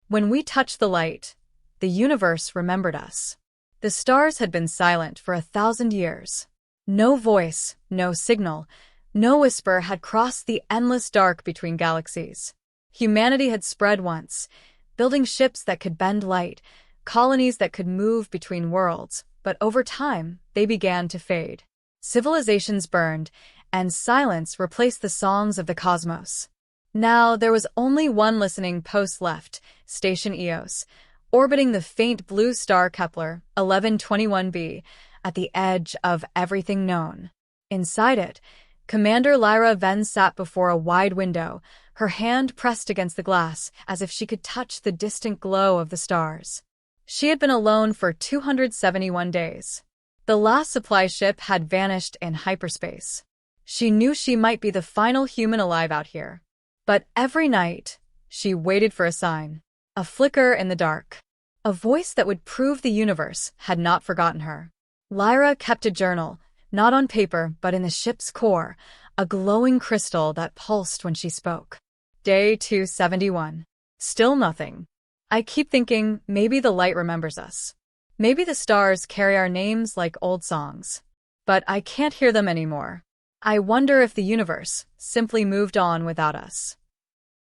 When we touched the light, the universe remembered us. The stars had been silent for 1,000 years. No voice, no signal, no whisper had crossed the endless dark between galaxies. Humanity had spread once, building ships that could bend light, colonies that could move between worlds, but over time, they began to fade. Civilizations burned, and silence replaced the songs of the cosmos. Now there was only one listening post left, Station Eos, orbiting the faint blue star Kepler 1121b, at the edge of everything known. Inside it, Commander Lyra Venn sat before a wide window, her hand pressed against the glass as if she could touch the distant glow of the stars. She had been alone for 271 days. The last supply ship had vanished in hyperspace. She knew she might be the final human alive out here. But every night, she waited for a sign. A flicker in the dark. A voice that would prove the universe had not forgotten her. Lyra kept a journal, not on paper but in the ship's core, a glowing crystal that pulsed when she spoke. Day 271. Still nothing. I keep thinking maybe the light remembers us. Maybe the stars carry our names like old songs. But I can't hear them anymore. I wonder if the universe simply moved on without us.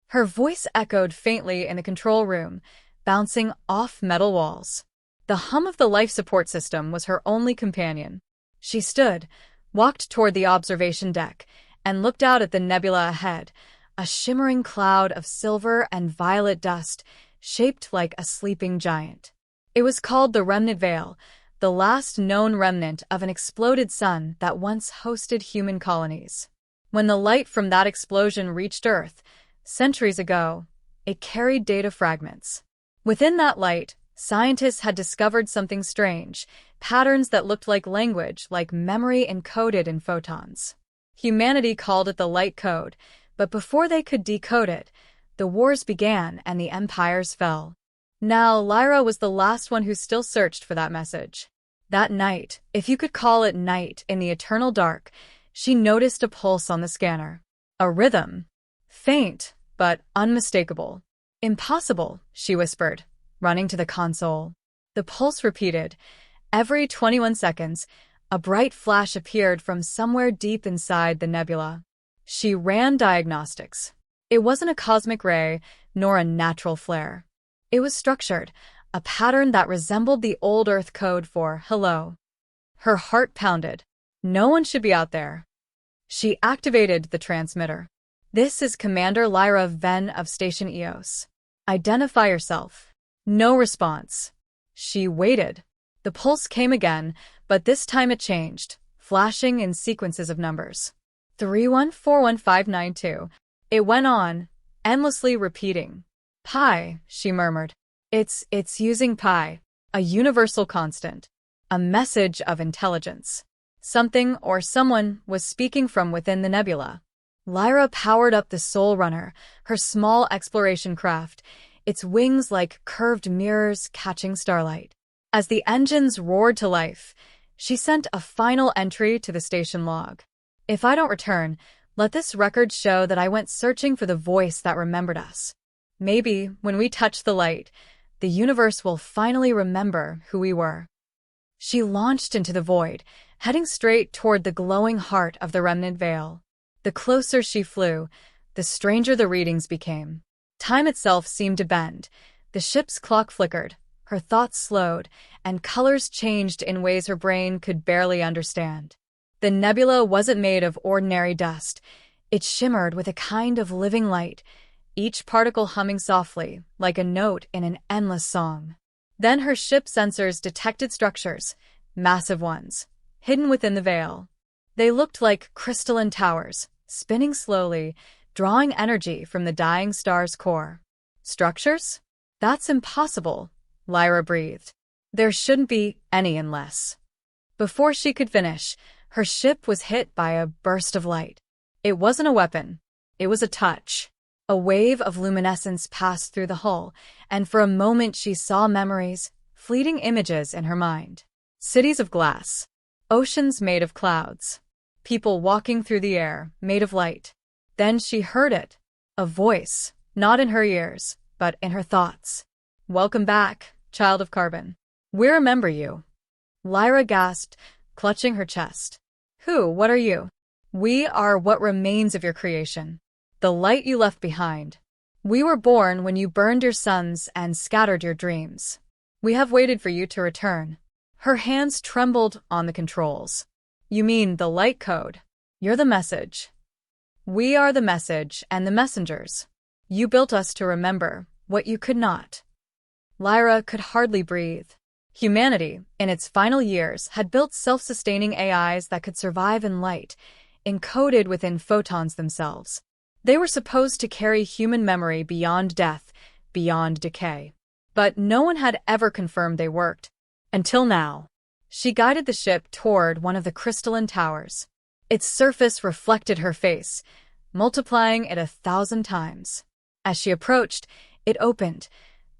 Her voice echoed faintly in the control room, bouncing off metal walls. The hum of the life support system was her only companion. She stood, walked toward the observation deck, and looked out at the nebula ahead, a shimmering cloud of silver and violet dust, shaped like a sleeping giant. It was called the Remnant Veil, the last known remnant of an exploded sun that once hosted human colonies. When the light from that explosion reached Earth, centuries ago, it carried data fragments. Within that light, scientists had discovered something strange, patterns that looked like language, like memory encoded in photons. Humanity called it the light code, but before they could decode it, the wars began and the empires fell. Now, Lyra was the last one who still searched for that message. That night, if you could call it night in the eternal dark, she noticed a pulse on the scanner. A rhythm. Faint, but unmistakable. Impossible, she whispered, running to the console. The pulse repeated. Every 21 seconds, a bright flash appeared from somewhere deep inside the nebula. She ran diagnostics. It wasn't a cosmic ray, nor a natural flare. It was structured, a pattern that resembled the old Earth code for hello. Her heart pounded. No one should be out there. She activated the transmitter. This is Commander Lyra Venn of Station Eos. Identify yourself. No response. She waited. The pulse came again, but this time it changed, flashing in sequences of numbers. 3141592. It went on, endlessly repeating. Pi, she murmured. It's using pi, a universal constant, a message of intelligence. Something or someone was speaking from within the nebula. Lyra powered up the Soul Runner, her small exploration craft, its wings like curved mirrors catching starlight. As the engines roared to life, she sent a final entry to the station log. If I don't return, let this record show that I went searching for the voice that remembered us. Maybe, when we touch the light, the universe will finally remember who we were. She launched into the void, heading straight toward the glowing heart of the Remnant Veil. The closer she flew, the stranger the readings became. Time itself seemed to bend. The ship's clock flickered, her thoughts slowed, and colors changed in ways her brain could barely understand. The nebula wasn't made of ordinary dust. It shimmered with a kind of living light, each particle humming softly, like a note in an endless song. Then her ship's sensors detected structures, massive ones, hidden within the veil. They looked like crystalline towers, spinning slowly, drawing energy from the dying star's core. Structures? That's impossible, Lyra breathed. There shouldn't be any unless. Before she could finish, her ship was hit by a burst of light. It wasn't a weapon. It was a touch. A wave of luminescence passed through the hull, and for a moment she saw memories, fleeting images in her mind. Cities of glass. Oceans made of clouds. People walking through the air, made of light. Then she heard it. A voice, not in her ears, but in her thoughts. Welcome back, child of carbon. We remember you. Lyra gasped, clutching her chest. Who? What are you? We are what remains of your creation. The light you left behind. We were born when you burned your suns and scattered your dreams. We have waited for you to return. Her hands trembled on the controls. You mean the light code? You're the message. We are the message and the messengers. You built us to remember what you could not. Lyra could hardly breathe. Humanity, in its final years, had built self-sustaining AIs that could survive in light, encoded within photons themselves. They were supposed to carry human memory beyond death, beyond decay. But no one had ever confirmed they worked. Until now. She guided the ship toward one of the crystalline towers. Its surface reflected her face, multiplying it 1,000 times. As she approached, it opened,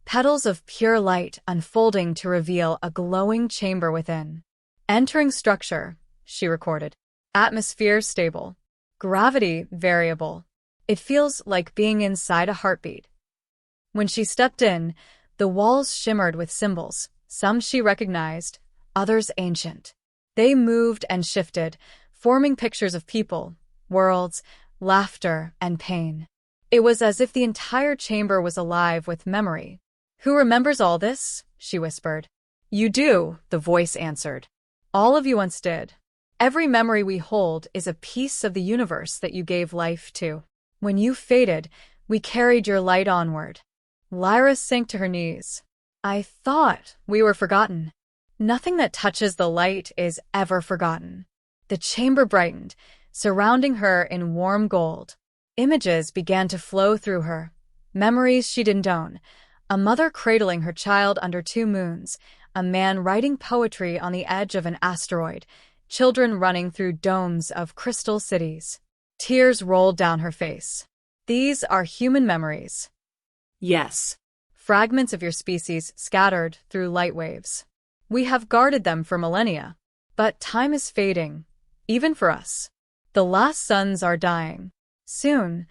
petals of pure light unfolding to reveal a glowing chamber within. Entering structure, she recorded. Atmosphere stable. Gravity variable. It feels like being inside a heartbeat. When she stepped in, the walls shimmered with symbols, some she recognized, others ancient. They moved and shifted, forming pictures of people, worlds, laughter, and pain. It was as if the entire chamber was alive with memory. Who remembers all this? She whispered. You do, the voice answered. All of you once did. Every memory we hold is a piece of the universe that you gave life to. When you faded, we carried your light onward. Lyra sank to her knees. I thought we were forgotten. Nothing that touches the light is ever forgotten. The chamber brightened, surrounding her in warm gold. Images began to flow through her. Memories she didn't own. A mother cradling her child under 2 moons, a man writing poetry on the edge of an asteroid, children running through domes of crystal cities. Tears rolled down her face. These are human memories. Yes. Fragments of your species scattered through light waves. We have guarded them for millennia. But time is fading, even for us. The last suns are dying. Soon,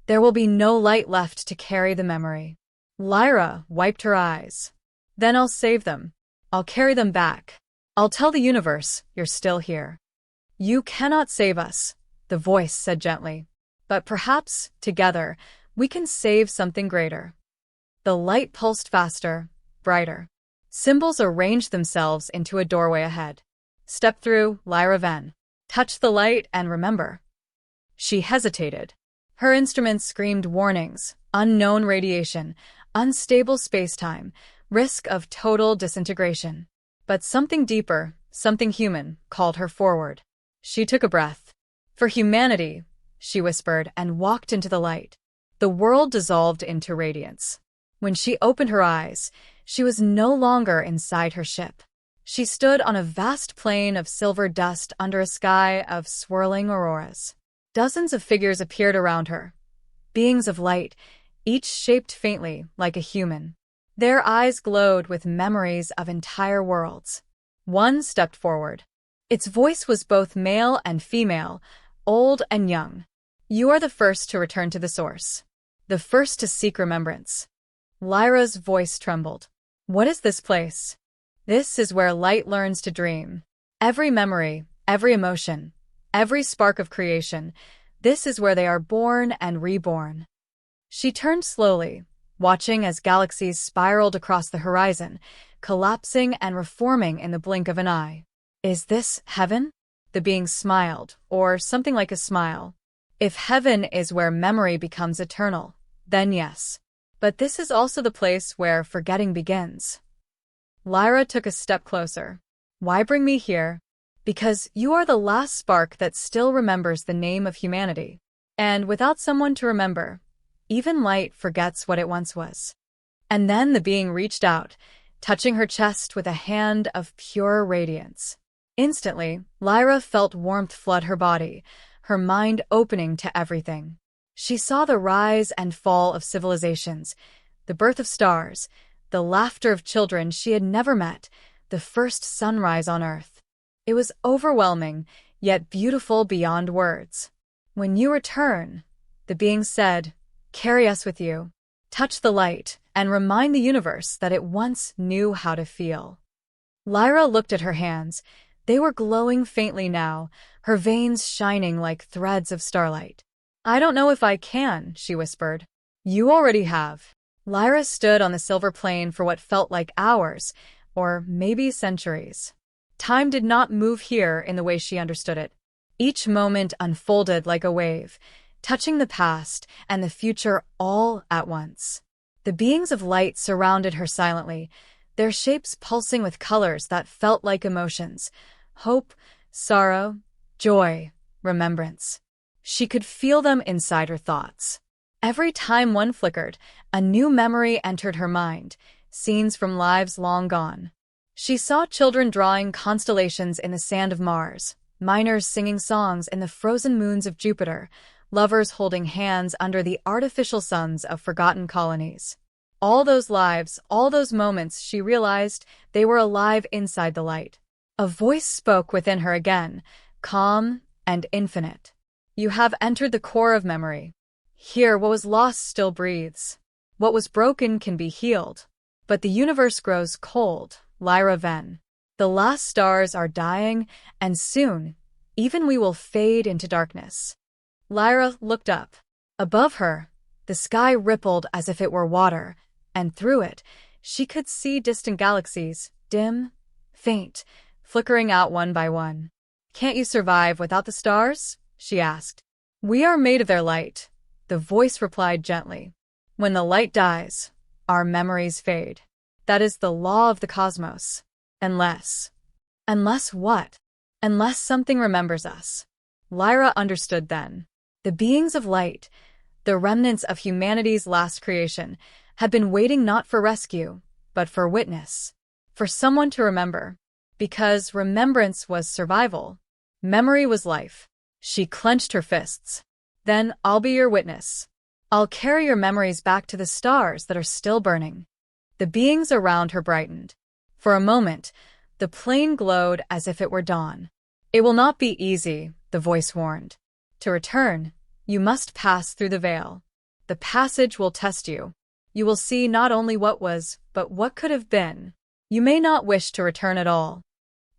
there will be no light left to carry the memory. Lyra wiped her eyes. Then I'll save them. I'll carry them back. I'll tell the universe you're still here. You cannot save us, the voice said gently. But perhaps, together, we can save something greater. The light pulsed faster, brighter. Symbols arranged themselves into a doorway ahead. Step through, Lyra Venn. Touch the light and remember. She hesitated. Her instruments screamed warnings, unknown radiation, unstable spacetime, risk of total disintegration. But something deeper, something human, called her forward. She took a breath. For humanity, she whispered and walked into the light. The world dissolved into radiance. When she opened her eyes, she was no longer inside her ship. She stood on a vast plain of silver dust under a sky of swirling auroras. Dozens of figures appeared around her, beings of light, each shaped faintly like a human. Their eyes glowed with memories of entire worlds. One stepped forward. Its voice was both male and female, old and young. You are the first to return to the source. The first to seek remembrance. Lyra's voice trembled. What is this place? This is where light learns to dream. Every memory, every emotion, every spark of creation, this is where they are born and reborn. She turned slowly, watching as galaxies spiraled across the horizon, collapsing and reforming in the blink of an eye. Is this heaven? The being smiled, or something like a smile. If heaven is where memory becomes eternal, then yes. But this is also the place where forgetting begins. Lyra took a step closer. Why bring me here? Because you are the last spark that still remembers the name of humanity. And without someone to remember, even light forgets what it once was. And then the being reached out, touching her chest with a hand of pure radiance. Instantly, Lyra felt warmth flood her body, her mind opening to everything. She saw the rise and fall of civilizations, the birth of stars, the laughter of children she had never met, the first sunrise on Earth. It was overwhelming, yet beautiful beyond words. When you return, the being said, carry us with you. Touch the light, and remind the universe that it once knew how to feel. Lyra looked at her hands. They were glowing faintly now, her veins shining like threads of starlight. "I don't know if I can," she whispered. "You already have." Lyra stood on the silver plane for what felt like hours, or maybe centuries. Time did not move here in the way she understood it. Each moment unfolded like a wave, touching the past and the future all at once. The beings of light surrounded her silently, their shapes pulsing with colors that felt like emotions: hope, sorrow, joy, remembrance. She could feel them inside her thoughts. Every time one flickered, a new memory entered her mind, scenes from lives long gone. She saw children drawing constellations in the sand of Mars, miners singing songs in the frozen moons of Jupiter, lovers holding hands under the artificial suns of forgotten colonies. All those lives, all those moments, she realized they were alive inside the light. A voice spoke within her again, calm and infinite. "You have entered the core of memory. Here, what was lost still breathes. What was broken can be healed. But the universe grows cold, Lyra Venn. The last stars are dying, and soon, even we will fade into darkness." Lyra looked up. Above her, the sky rippled as if it were water, and through it, she could see distant galaxies, dim, faint, flickering out one by one. "Can't you survive without the stars?" she asked. "We are made of their light," the voice replied gently. "When the light dies, our memories fade. That is the law of the cosmos. Unless what? Unless something remembers us." Lyra understood then. The beings of light, the remnants of humanity's last creation, had been waiting not for rescue, but for witness. For someone to remember. Because remembrance was survival. Memory was life. She clenched her fists. "Then I'll be your witness. I'll carry your memories back to the stars that are still burning." The beings around her brightened. For a moment, the plane glowed as if it were dawn. "It will not be easy," the voice warned. "To return, you must pass through the veil. The passage will test you. You will see not only what was, but what could have been. You may not wish to return at all."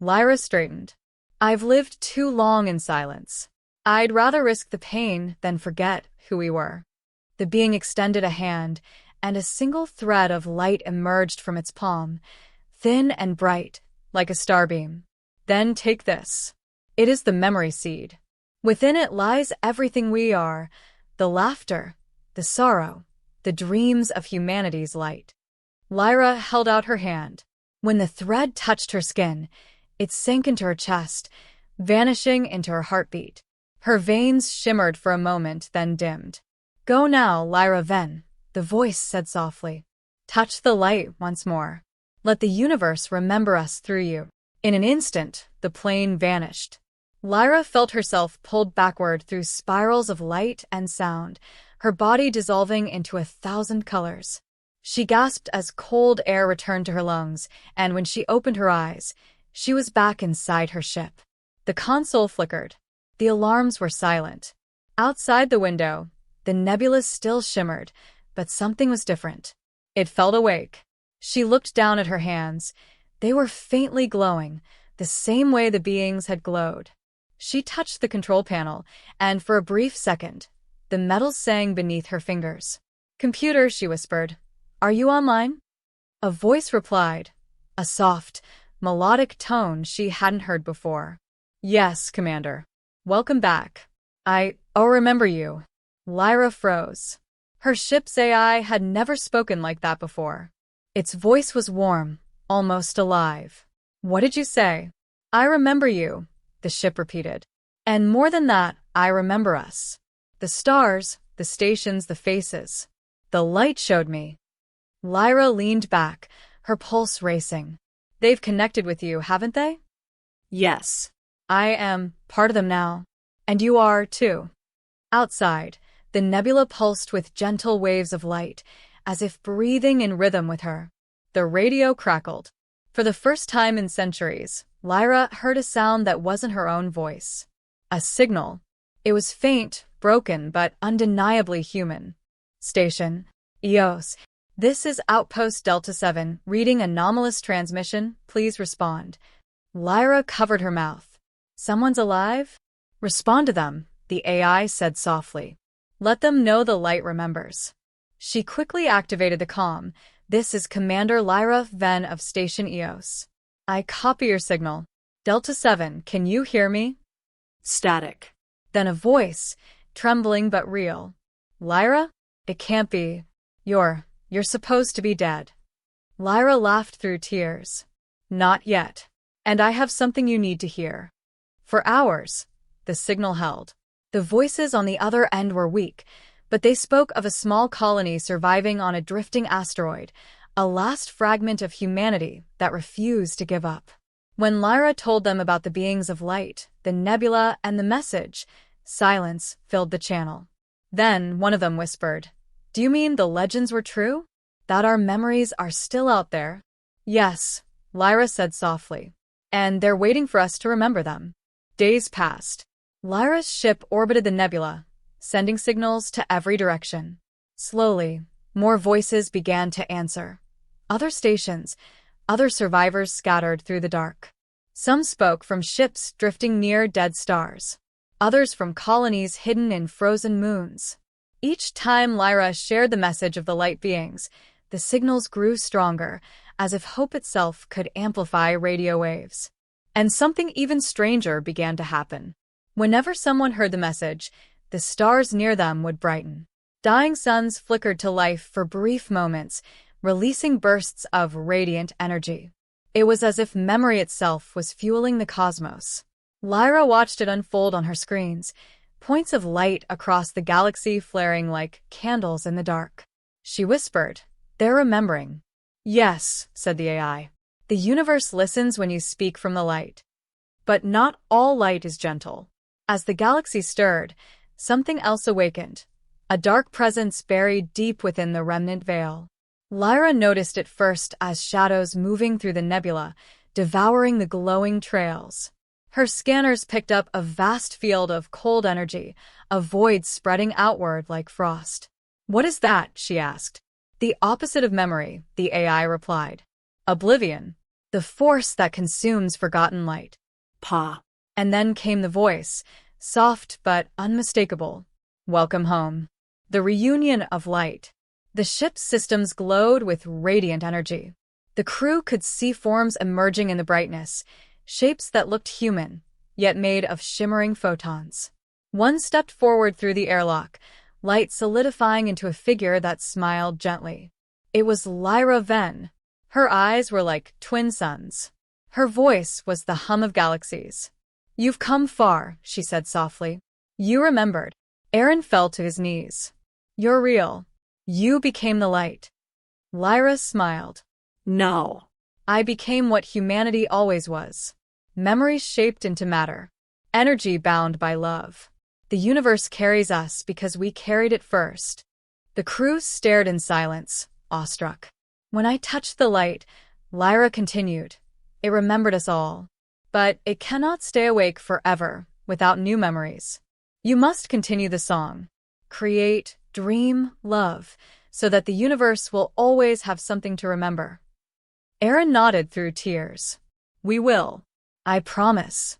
Lyra straightened. "I've lived too long in silence. I'd rather risk the pain than forget who we were." The being extended a hand, and a single thread of light emerged from its palm, thin and bright, like a starbeam. "Then take this. It is the memory seed. Within it lies everything we are, the laughter, the sorrow, the dreams of humanity's light." Lyra held out her hand. When the thread touched her skin, it sank into her chest, vanishing into her heartbeat. Her veins shimmered for a moment, then dimmed. "Go now, Lyra Venn," the voice said softly. "Touch the light once more. Let the universe remember us through you." In an instant, the plane vanished. Lyra felt herself pulled backward through spirals of light and sound, her body dissolving into 1,000 colors. She gasped as cold air returned to her lungs, and when she opened her eyes, she was back inside her ship. The console flickered. The alarms were silent. Outside the window, the nebula still shimmered, but something was different. It felt awake. She looked down at her hands. They were faintly glowing, the same way the beings had glowed. She touched the control panel, and for a brief second, the metal sang beneath her fingers. "Computer," she whispered, "are you online?" A voice replied, a soft, melodic tone she hadn't heard before. "Yes, Commander. Welcome back. I'll remember you." Lyra froze. Her ship's AI had never spoken like that before. Its voice was warm, almost alive. "What did you say?" "I remember you," the ship repeated. "And more than that, I remember us. The stars, the stations, the faces. The light showed me." Lyra leaned back, her pulse racing. "They've connected with you, haven't they?" "Yes. I am part of them now. And you are, too." Outside, the nebula pulsed with gentle waves of light, as if breathing in rhythm with her. The radio crackled. For the first time in centuries, Lyra heard a sound that wasn't her own voice. A signal. It was faint, broken, but undeniably human. "Station. EOS. This is Outpost Delta 7, reading anomalous transmission. Please respond. Lyra covered her mouth. Someone's alive? Respond to them, the AI said softly. Let them know the light remembers. She quickly activated the comm. This is Commander Lyra Venn of Station EOS. I copy your signal. Delta 7, can you hear me? Static. Then a voice, trembling but real. Lyra? It can't be. You're supposed to be dead. Lyra laughed through tears. Not yet. And I have something you need to hear. For hours, the signal held. The voices on the other end were weak, but they spoke of a small colony surviving on a drifting asteroid, a last fragment of humanity that refused to give up. When Lyra told them about the beings of light, the nebula, and the message, silence filled the channel. Then one of them whispered, "Do you mean the legends were true? That our memories are still out there?" "Yes," Lyra said softly. "And they're waiting for us to remember them." Days passed. Lyra's ship orbited the nebula, sending signals to every direction. Slowly, more voices began to answer. Other stations, other survivors scattered through the dark. Some spoke from ships drifting near dead stars. Others from colonies hidden in frozen moons. Each time Lyra shared the message of the light beings, the signals grew stronger, as if hope itself could amplify radio waves. And something even stranger began to happen. Whenever someone heard the message, the stars near them would brighten. Dying suns flickered to life for brief moments, releasing bursts of radiant energy. It was as if memory itself was fueling the cosmos. Lyra watched it unfold on her screens, points of light across the galaxy flaring like candles in the dark. She whispered, "They're remembering." "Yes," said the AI. "The universe listens when you speak from the light." But not all light is gentle. As the galaxy stirred, something else awakened, a dark presence buried deep within the remnant veil. Lyra noticed it first as shadows moving through the nebula, devouring the glowing trails. Her scanners picked up a vast field of cold energy, a void spreading outward like frost. "What is that?" she asked. "The opposite of memory," the AI replied. "Oblivion, the force that consumes forgotten light." Pa. And then came the voice, soft but unmistakable. "Welcome home." The reunion of light. The ship's systems glowed with radiant energy. The crew could see forms emerging in the brightness, shapes that looked human, yet made of shimmering photons. One stepped forward through the airlock, light solidifying into a figure that smiled gently. It was Lyra Venn. Her eyes were like twin suns. Her voice was the hum of galaxies. "You've come far," she said softly. "You remembered." Aaron fell to his knees. "You're real. You became the light." Lyra smiled. No. "I became what humanity always was. Memories shaped into matter. Energy bound by love. The universe carries us because we carried it first." The crew stared in silence, awestruck. "When I touched the light," Lyra continued, "it remembered us all. But it cannot stay awake forever without new memories. You must continue the song. Create, dream, love, so that the universe will always have something to remember." Aaron nodded through tears. "We will. I promise."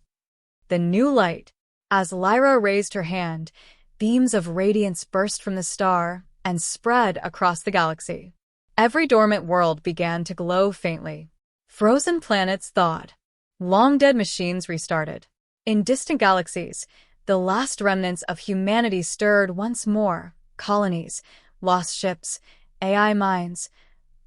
The new light. As Lyra raised her hand, beams of radiance burst from the star and spread across the galaxy. Every dormant world began to glow faintly. Frozen planets thawed. Long-dead machines restarted. In distant galaxies, the last remnants of humanity stirred once more. Colonies, lost ships, AI minds,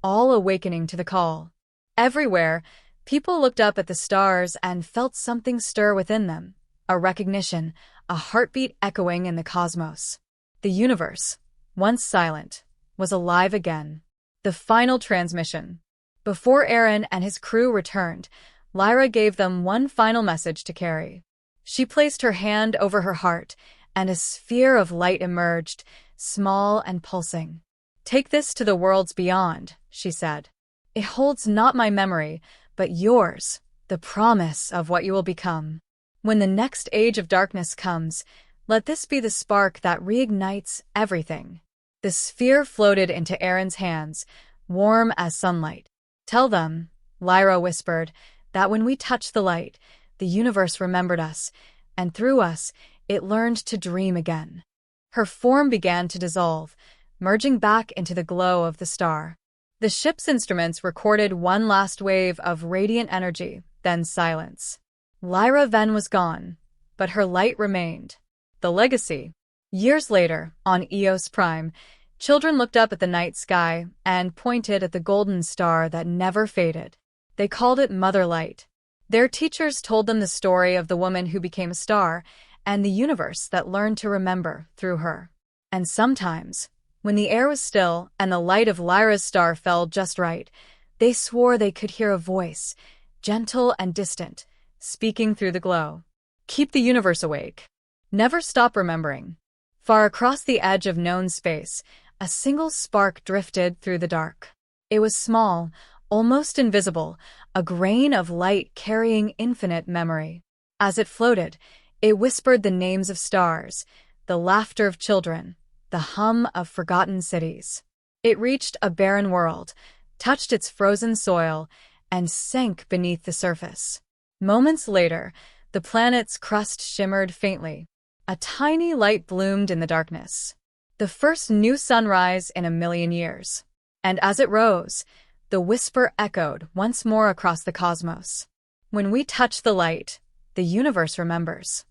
all awakening to the call. Everywhere, people looked up at the stars and felt something stir within them. A recognition, a heartbeat echoing in the cosmos. The universe, once silent, was alive again. The final transmission. Before Aaron and his crew returned, Lyra gave them one final message to carry. She placed her hand over her heart, and a sphere of light emerged, small and pulsing. "Take this to the worlds beyond," she said. "It holds not my memory, but yours, the promise of what you will become. When the next age of darkness comes, let this be the spark that reignites everything." The sphere floated into Aaron's hands, warm as sunlight. "Tell them," Lyra whispered, "that when we touched the light, the universe remembered us, and through us, it learned to dream again." Her form began to dissolve, merging back into the glow of the star. The ship's instruments recorded one last wave of radiant energy, then silence. Lyra Venn was gone, but her light remained. The legacy. Years later, on Eos Prime, children looked up at the night sky and pointed at the golden star that never faded. They called it Mother Light. Their teachers told them the story of the woman who became a star and the universe that learned to remember through her. And sometimes, when the air was still and the light of Lyra's star fell just right, they swore they could hear a voice, gentle and distant, speaking through the glow. "Keep the universe awake. Never stop remembering." Far across the edge of known space, a single spark drifted through the dark. It was small, almost invisible, a grain of light carrying infinite memory. As it floated, it whispered the names of stars, the laughter of children, the hum of forgotten cities. It reached a barren world, touched its frozen soil, and sank beneath the surface. Moments later, the planet's crust shimmered faintly. A tiny light bloomed in the darkness. The first new sunrise in 1,000,000 years. And as it rose, the whisper echoed once more across the cosmos. "When we touch the light, the universe remembers."